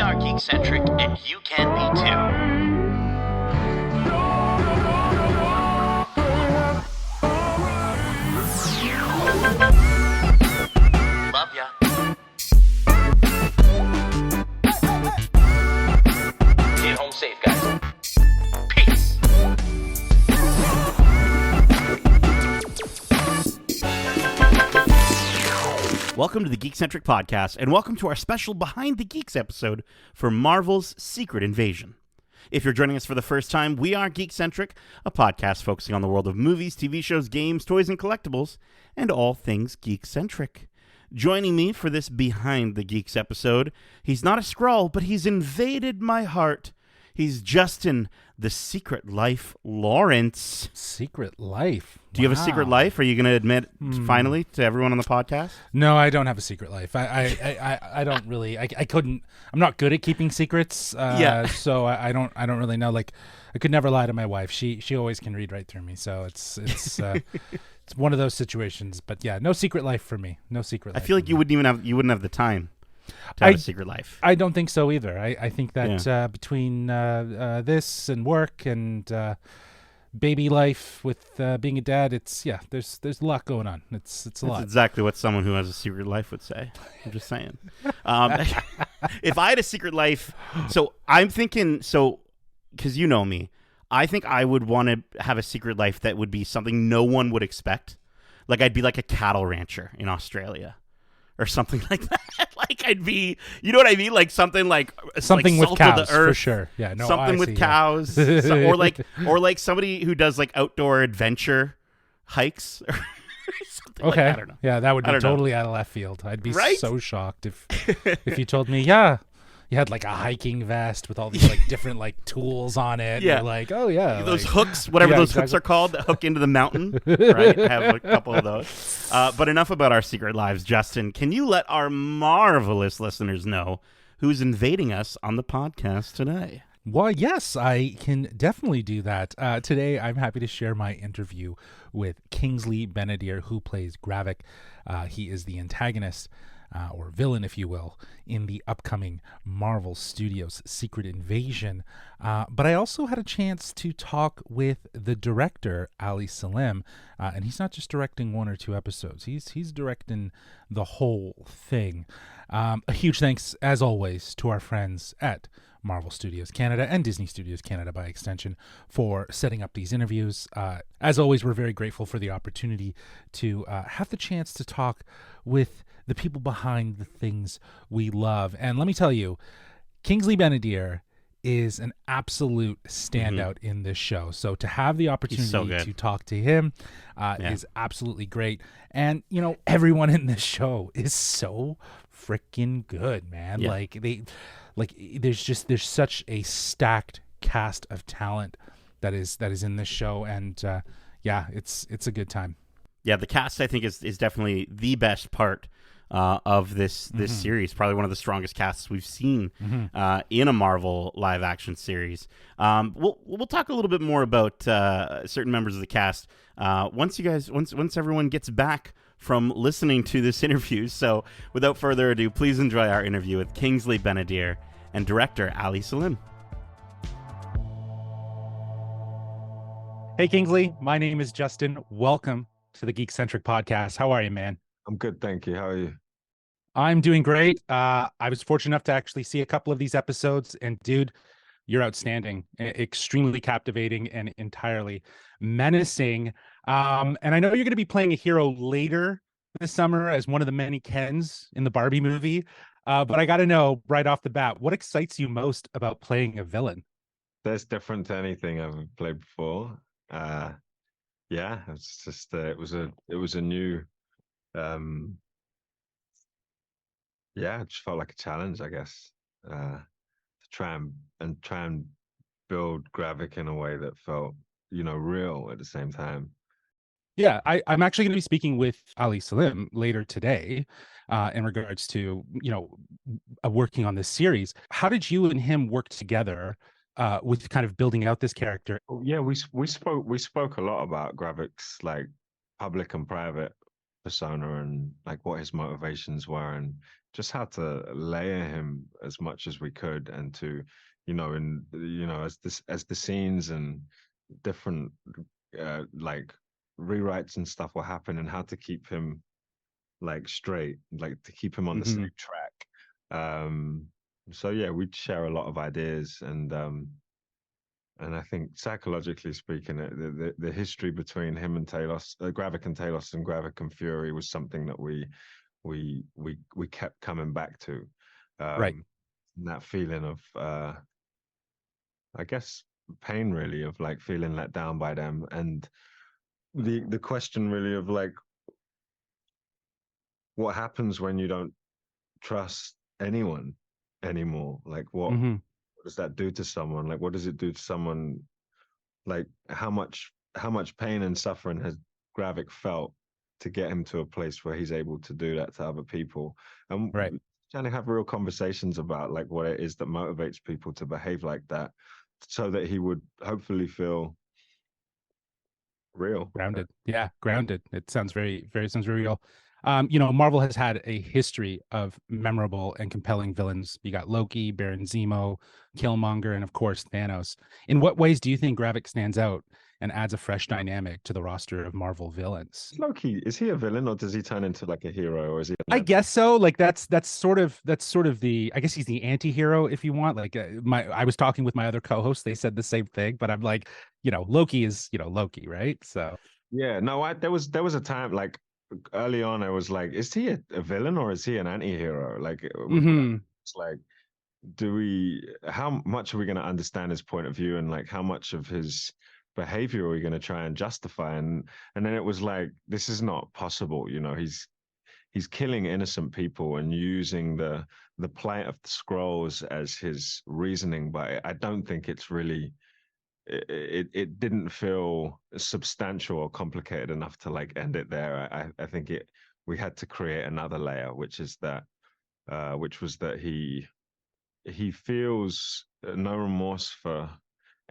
are Geekcentric, and you can be too. Love ya. Get home safe, guys. Peace. Welcome to the Geekcentric podcast, and welcome to our special Behind the Geeks episode for Marvel's Secret Invasion. If you're joining us for the first time, we are Geekcentric, a podcast focusing on the world of movies, TV shows, games, toys, and collectibles, and all things geek-centric. Joining me for this Behind the Geeks episode, he's not a Skrull, but he's invaded my heart. He's Justin, the Secret Life Lawrence. Secret Life? Do you have a secret life? Are you going to admit finally to everyone on the podcast? No, I don't have a secret life. I don't really. I couldn't. I'm not good at keeping secrets. So I don't really know. Like, I could never lie to my wife. She always can read right through me. So it's it's one of those situations. But yeah, no secret life for me. No secret life. I feel like you wouldn't have the time to have a secret life. I don't think so either. I think that between this and work and baby life with being a dad, there's a lot going on. It's a lot. That's exactly what someone who has a secret life would say. I'm just saying. If I had a secret life, so I'm thinking, because you know me, I think I would want to have a secret life that would be something no one would expect. Like I'd be like a cattle rancher in Australia. Or something like that. Like I'd be, you know what I mean? Like something with cows for sure. Yeah, no, something with cows, or like somebody who does like outdoor adventure hikes or something. Okay, I don't know. Yeah, that would be totally out of left field. I'd be so shocked if you told me, you had like a hiking vest with all these like different like tools on it. Yeah, and like those hooks, whatever those hooks are called, that hook into the mountain. Right, I have a couple of those. But enough about our secret lives, Justin. Can you let our marvelous listeners know who's invading us on the podcast today? Well, yes, I can definitely do that. Today, I'm happy to share my interview with Kingsley BEN-ADIR, who plays Gravik. He is the antagonist, or villain, if you will, in the upcoming Marvel Studios Secret Invasion. But I also had a chance to talk with the director, Selim, and he's not just directing one or two episodes. He's directing the whole thing. A huge thanks, as always, to our friends at Marvel Studios Canada and Disney Studios Canada by extension for setting up these interviews. As always, we're very grateful for the opportunity to have the chance to talk with the people behind the things we love. And let me tell you, Kingsley BEN-ADIR is an absolute standout in this show. So to have the opportunity to talk to him is absolutely great. And, you know, everyone in this show is so freaking good, man. Yeah. There's such a stacked cast of talent that is in this show. And it's a good time. Yeah, the cast, I think, is definitely the best part of this series. Probably one of the strongest casts we've seen in a Marvel live action series. We'll talk a little bit more about certain members of the cast once everyone gets back from listening to this interview. So without further ado, please enjoy our interview with Kingsley BEN-ADIR and director Selim. Hey Kingsley, my name is Justin. Welcome to the Geekcentric podcast. How are you, man? I'm good, thank you. How are you? I'm doing great. I was fortunate enough to actually see a couple of these episodes, and dude, you're outstanding, extremely captivating, and entirely menacing. And I know you're going to be playing a hero later this summer as one of the many Kens in the Barbie movie. But I got to know right off the bat, what excites you most about playing a villain? That's different to anything I've played before. It's just it was a new. It just felt like a challenge, I guess, to try and build Gravik in a way that felt, real at the same time. Yeah, I'm actually going to be speaking with Selim later today in regards to, working on this series. How did you and him work together with kind of building out this character? Yeah, we spoke a lot about Gravik's like public and private persona and like what his motivations were, and just how to layer him as much as we could, and to, as the scenes and different like rewrites and stuff were happening, how to keep him like straight, like to keep him on the same track. So yeah, we'd share a lot of ideas, and I think psychologically speaking, the history between him and Talos, Gravik and Talos, and Gravik and Fury was something that we kept coming back to. Right. That feeling of I guess pain, really, of like feeling let down by them, and the question really of like what happens when you don't trust anyone anymore. Like what does that do to someone? Like what does it do to someone? Like how much pain and suffering has Gravik felt to get him to a place where he's able to do that to other people? And Right. trying to have real conversations about like what it is that motivates people to behave like that, so that he would hopefully feel real. Grounded. Yeah, grounded. It sounds sounds very real. Marvel has had a history of memorable and compelling villains. You got Loki, Baron Zemo, Killmonger, and of course Thanos. In what ways do you think Gravik stands out and adds a fresh dynamic to the roster of Marvel villains? Loki, is he a villain, or does he turn into like a hero, or is he I guess so. Like that's sort of the, I guess he's the anti-hero if you want. Like I was talking with my other co-hosts, they said the same thing, but I'm like, Loki is, Loki, right? So Yeah, no, there was a time like early on I was like, is he a villain or is he an anti-hero? Like with mhm, it's like, how much are we going to understand his point of view, and like how much of his behavior are we going to try and justify? And then it was like, this is not possible. He's killing innocent people and using the plight of the scrolls as his reasoning, but I don't think it's really it didn't feel substantial or complicated enough to like end it there. I think we had to create another layer, which was that he feels no remorse for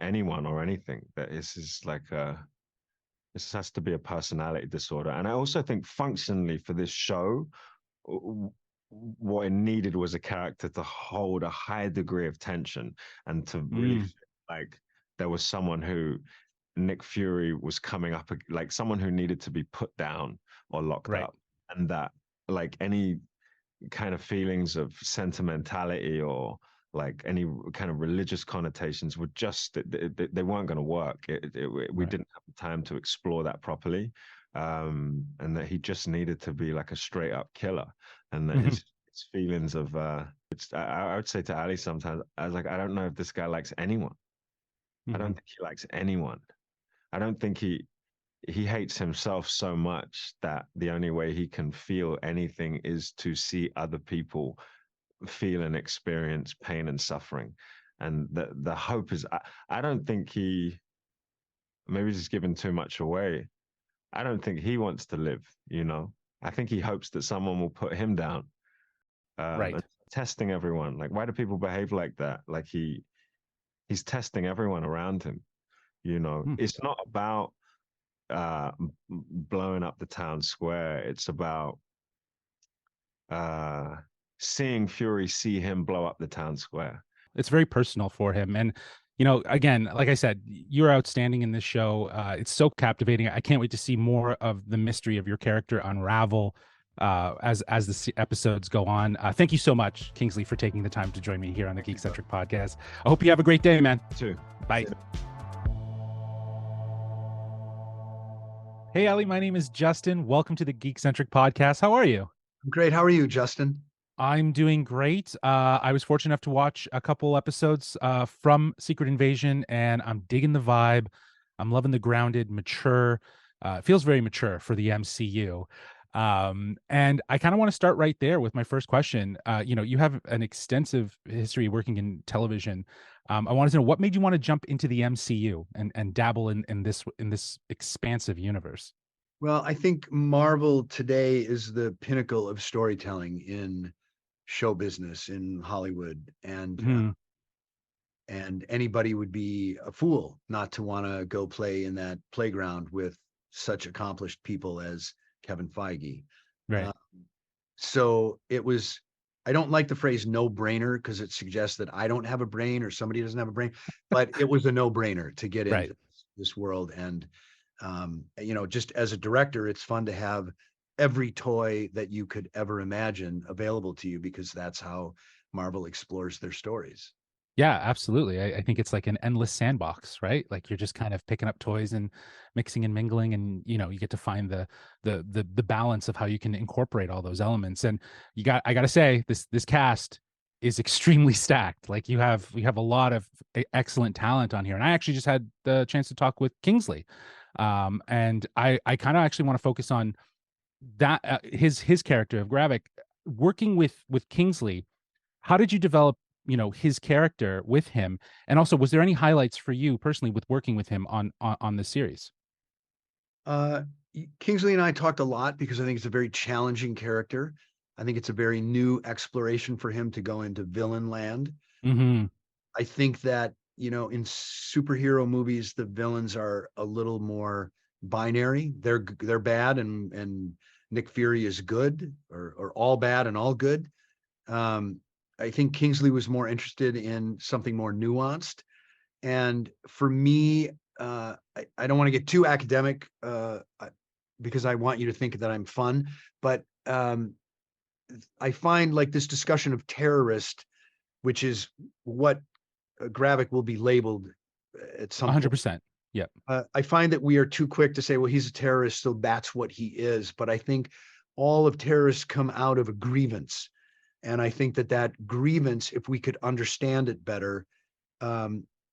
anyone or anything. That this has to be a personality disorder. And I also think functionally for this show, what it needed was a character to hold a high degree of tension, and to really feel like there was someone who Nick Fury was coming up, like someone who needed to be put down or locked right. up, and that like any kind of feelings of sentimentality or like any kind of religious connotations would just they weren't going to work. We Right. didn't have the time to explore that properly, and that he just needed to be like a straight up killer, and that his feelings of I would say to Ali sometimes, I was like, I don't know if this guy likes anyone. I don't think he likes anyone. I don't think he hates himself so much that the only way he can feel anything is to see other people feel and experience pain and suffering. And the hope is, I don't think maybe he's giving too much away. I don't think he wants to live, I think he hopes that someone will put him down. Right. And testing everyone. Like, why do people behave like that? Like he's testing everyone around him. It's not about blowing up the town square. It's about seeing Fury see him blow up the town square. It's very personal for him. And, again, like I said, you're outstanding in this show. It's so captivating. I can't wait to see more of the mystery of your character unravel as the episodes go on. Thank you so much, Kingsley, for taking the time to join me here on the Geekcentric podcast. I hope you have a great day, man. You too. Bye. Hey, Ali, my name is Justin. Welcome to the Geekcentric podcast. How are you? Great. How are you, Justin? I'm doing great. I was fortunate enough to watch a couple episodes from Secret Invasion, and I'm digging the vibe. I'm loving the grounded, mature. It feels very mature for the MCU. And I kind of want to start right there with my first question. You have an extensive history working in television. I wanted to know, what made you want to jump into the MCU and dabble in this expansive universe? Well, I think Marvel today is the pinnacle of storytelling in show business in Hollywood, and anybody would be a fool not to want to go play in that playground with such accomplished people as Kevin Feige. Right. So it was, I don't like the phrase no brainer because it suggests that I don't have a brain or somebody doesn't have a brain, but it was a no brainer to get Right. into this world. And, just as a director, it's fun to have every toy that you could ever imagine available to you, because that's how Marvel explores their stories. Yeah, absolutely. I think it's like an endless sandbox, right? Like you're just kind of picking up toys and mixing and mingling, and you get to find the balance of how you can incorporate all those elements. And I gotta say, this cast is extremely stacked. Like you have a lot of excellent talent on here. And I actually just had the chance to talk with Kingsley, and I kind of actually want to focus on that his character of Gravik. Working with Kingsley, how did you develop his character with him, and also was there any highlights for you personally with working with him on this series? Uh, Kingsley and I talked a lot because I think it's a very challenging character. I think it's a very new exploration for him to go into villain land. Mm-hmm. I think that, in superhero movies, the villains are a little more binary. They're bad and Nick Fury is good, or all bad and all good. I think Kingsley was more interested in something more nuanced. And for me, I don't want to get too academic because I want you to think that I'm fun, but I find like this discussion of terrorist, which is what Gravik will be labeled at some 100%. Yep. I find that we are too quick to say, well, he's a terrorist, so that's what he is. But I think all of terrorists come out of a grievance. And I think that grievance, if we could understand it better,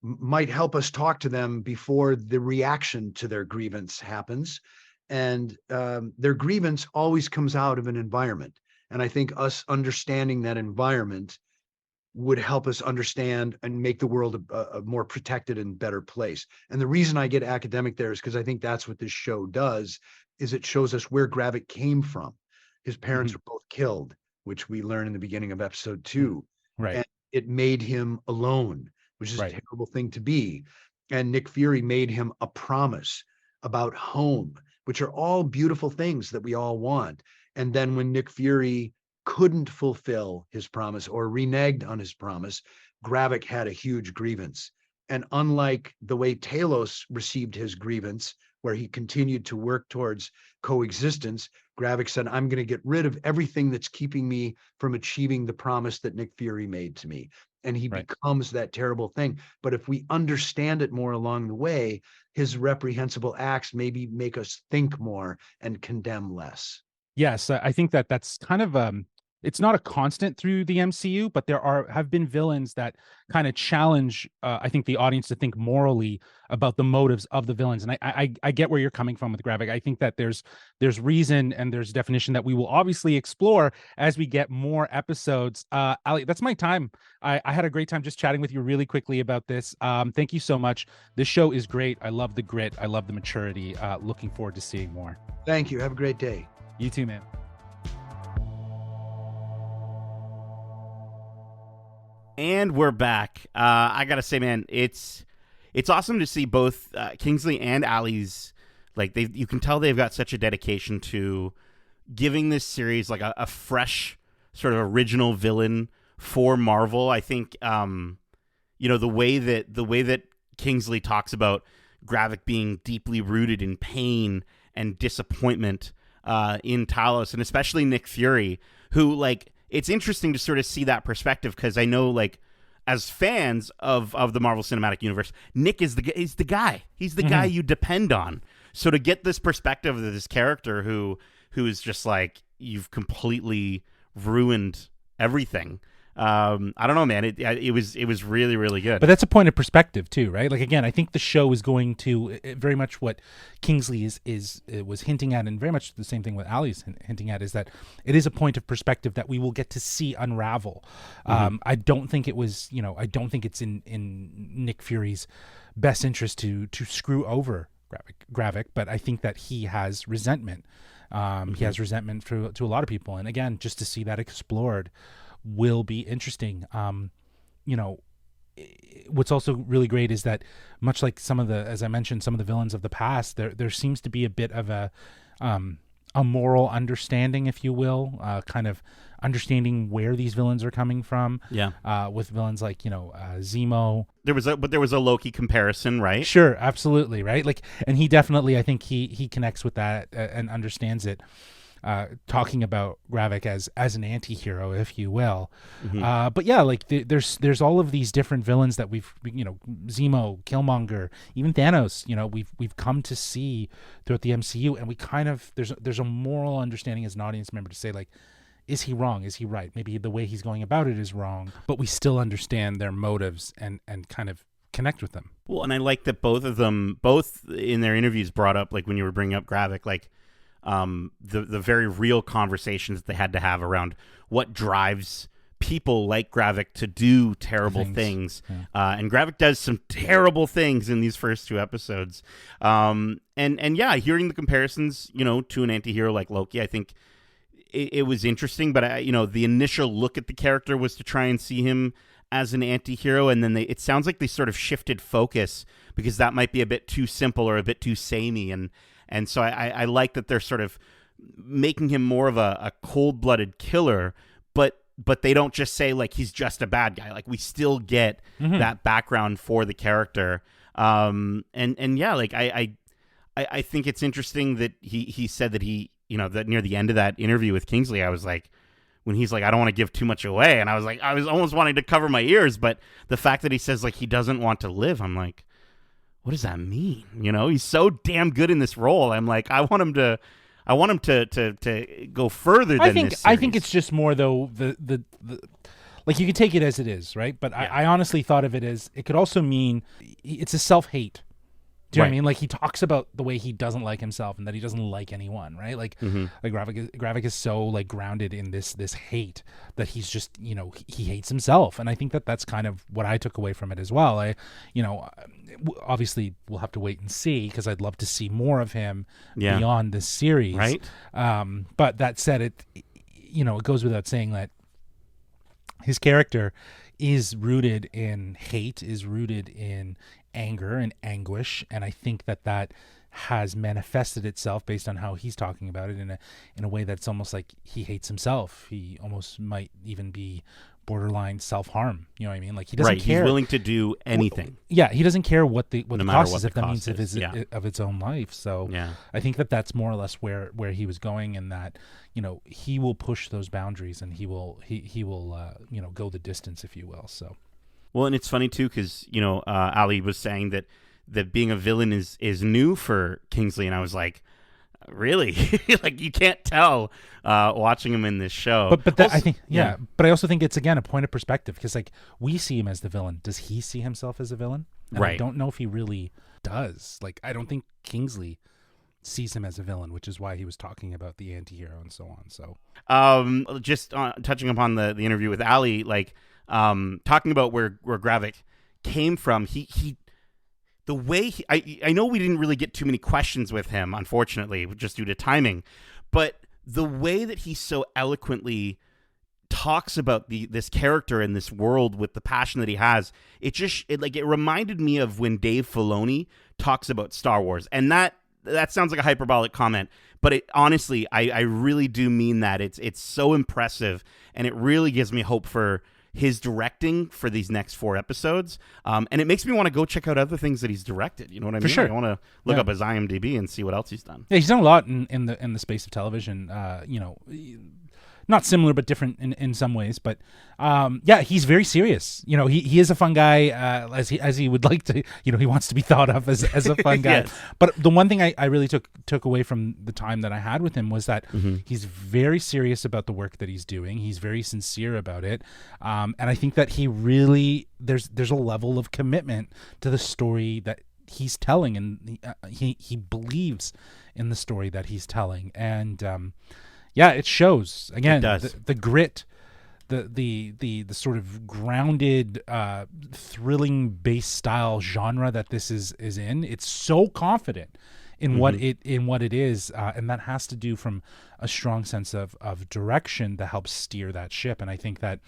might help us talk to them before the reaction to their grievance happens. And their grievance always comes out of an environment. And I think us understanding that environment would help us understand and make the world a more protected and better place. And the reason I get academic there is because I think that's what this show does, is it shows us where Gravik came from. His parents were both killed, which we learn in the beginning of episode 2. Right. And it made him alone, which is a terrible thing to be. And Nick Fury made him a promise about home, which are all beautiful things that we all want. And then when Nick Fury couldn't fulfill his promise or reneged on his promise, Gravik had a huge grievance. And unlike the way Talos received his grievance, where he continued to work towards coexistence, Gravik said, I'm going to get rid of everything that's keeping me from achieving the promise that Nick Fury made to me. And he becomes that terrible thing. But if we understand it more along the way, his reprehensible acts maybe make us think more and condemn less. Yes, I think that's kind of it's not a constant through the MCU, but have been villains that kind of challenge I think the audience to think morally about the motives of the villains. And I get where you're coming from with Gravik. I think that there's reason and there's definition that we will obviously explore as we get more episodes. Ali, that's my time. I had a great time just chatting with you really quickly about this. Thank you so much. This show is great. I love the grit. I love the maturity. Looking forward to seeing more. Thank you. Have a great day. You too, man. And we're back. I gotta say, man, it's awesome to see both Kingsley and Ali's, like, you can tell they've got such a dedication to giving this series like a fresh sort of original villain for Marvel. I think the way that Kingsley talks about Gravik being deeply rooted in pain and disappointment in Talos, and especially Nick Fury, who, like, it's interesting to sort of see that perspective, because I know, like, as fans of the Marvel Cinematic Universe, Nick is the guy. He's the guy you depend on. So to get this perspective of this character who is just like, you've completely ruined everything. I don't know, man. It was really, really good. But that's a point of perspective too, right? Like, again, I think the show is going to very much what Kingsley was hinting at, and very much the same thing what Ali's hinting at, is that it is a point of perspective that we will get to see unravel. I don't think it was, I don't think it's in Nick Fury's best interest to screw over Gravik, but I think that he has resentment. He has resentment to a lot of people, and again, just to see that explored will be interesting. What's also really great is that, much like as I mentioned, some of the villains of the past, there seems to be a bit of a a moral understanding, if you will, kind of understanding where these villains are coming from. Yeah. With villains like, Zemo. There was a Loki comparison, right? Sure, absolutely, right? Like, and he definitely, I think he connects with that and understands it. Talking about Gravik as an anti-hero, if you will. But yeah, like there's all of these different villains that we've, Zemo, Killmonger, even Thanos, we've come to see throughout the MCU, and we kind of, there's a moral understanding as an audience member to say, like, is he wrong? Is he right? Maybe the way he's going about it is wrong, but we still understand their motives and kind of connect with them. Well, and I like that both of them, both in their interviews, brought up, like when you were bringing up Gravik, like the very real conversations that they had to have around what drives people like Gravik to do terrible things. Yeah. And Gravik does some terrible things in these first 2 episodes. And yeah, hearing the comparisons, to an anti-hero like Loki, I think it was interesting, but the initial look at the character was to try and see him as an anti-hero, and then it sounds like they sort of shifted focus because that might be a bit too simple or a bit too samey, and so I like that they're sort of making him more of a cold-blooded killer, but they don't just say, like, he's just a bad guy. Like, we still get that background for the character. And yeah, like, I think it's interesting that he said that that near the end of that interview with Kingsley, I was like, when he's like, I don't want to give too much away. And I was almost wanting to cover my ears, but the fact that he says, like, he doesn't want to live, I'm like, what does that mean? He's so damn good in this role. I'm like, I want him to go further than this series. I think it's just more, though, the like, you could take it as it is, right? But yeah. I honestly thought of it as, it could also mean it's a self-hate. Do you know what I mean? Like, he talks about the way he doesn't like himself and that he doesn't like anyone, right? Like, like Gravik is so, like, grounded in this hate that he's just, he hates himself. And I think that's kind of what I took away from it as well. Obviously we'll have to wait and see, because I'd love to see more of him beyond this series. Right. But that said, it goes without saying that his character is rooted in hate, is rooted in anger and anguish, and I think that has manifested itself based on how he's talking about it in a way that's almost like he hates himself. He almost might even be borderline self-harm. You know what I mean? Like, he doesn't care. He's willing to do anything. Yeah, he doesn't care what the no cost what is, the if that cost means is. of its own life. So yeah. I think that's more or less where he was going, and that he will push those boundaries, and he will go the distance, if you will. So. Well, and it's funny too, because Ali was saying that being a villain is new for Kingsley, and I was like, really? Like, you can't tell watching him in this show. But I think but I also think it's, again, a point of perspective, because, like, we see him as the villain. Does he see himself as a villain? And right. I don't know if he really does. Like, I don't think Kingsley sees him as a villain, which is why he was talking about the anti-hero and so on. So just touching upon the interview with Ali, like, talking about where Gravik came from, the way I know we didn't really get too many questions with him, unfortunately, just due to timing, but the way that he so eloquently talks about this character and this world with the passion that he has, it reminded me of when Dave Filoni talks about Star Wars, and that sounds like a hyperbolic comment, but honestly, I really do mean that. It's so impressive, and it really gives me hope for his directing for these next 4 episodes. And it makes me want to go check out other things that he's directed. You know what I mean? For sure. I want to look up his IMDb and see what else he's done. Yeah, he's done a lot in the space of television. Not similar, but different in some ways. But he's very serious. He is a fun guy, as he would like to. He wants to be thought of as a fun guy. Yes. But the one thing I really took away from the time that I had with him was that he's very serious about the work that he's doing. He's very sincere about it, and I think that he really there's a level of commitment to the story that he's telling, and he believes in the story that he's telling, and it shows. Again, it does. The grit, the sort of grounded, thrilling base style genre that this is in. It's so confident in what it is, and that has to do from a strong sense of direction that helps steer that ship. And I think that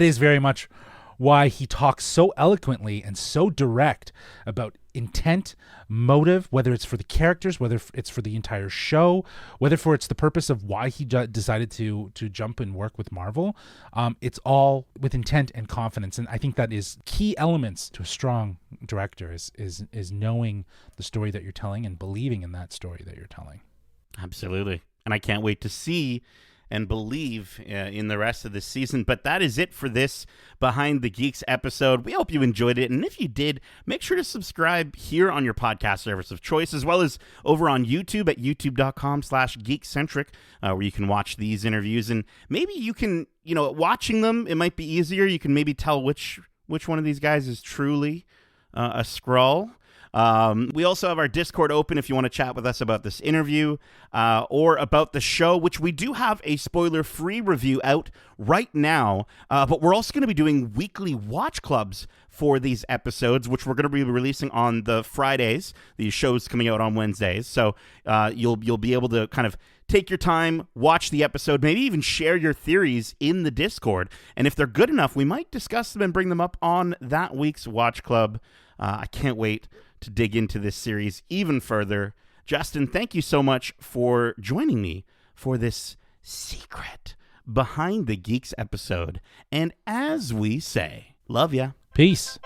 is very much why he talks so eloquently and so direct about intent, motive, whether it's for the characters, whether it's for the entire show, whether for it's the purpose of why he decided to jump and work with Marvel. It's all with intent and confidence, and I think that is key elements to a strong director is knowing the story that you're telling and believing in that story that you're telling. Absolutely. And I can't wait to see and believe in the rest of the season. But that is it for this Behind the Geeks episode. We hope you enjoyed it. And if you did, make sure to subscribe here on your podcast service of choice, as well as over on YouTube at youtube.com/geekcentric, where you can watch these interviews. And maybe you can, watching them, it might be easier. You can maybe tell which one of these guys is truly a Skrull. We also have our Discord open if you want to chat with us about this interview or about the show, which we do have a spoiler-free review out right now. But we're also going to be doing weekly watch clubs for these episodes, which we're going to be releasing on the Fridays. These shows coming out on Wednesdays. So you'll be able to kind of take your time, watch the episode, maybe even share your theories in the Discord. And if they're good enough, we might discuss them and bring them up on that week's watch club. I can't wait to dig into this series even further. Justin, thank you so much for joining me for this secret Behind the Geeks episode. And as we say, love ya. Peace.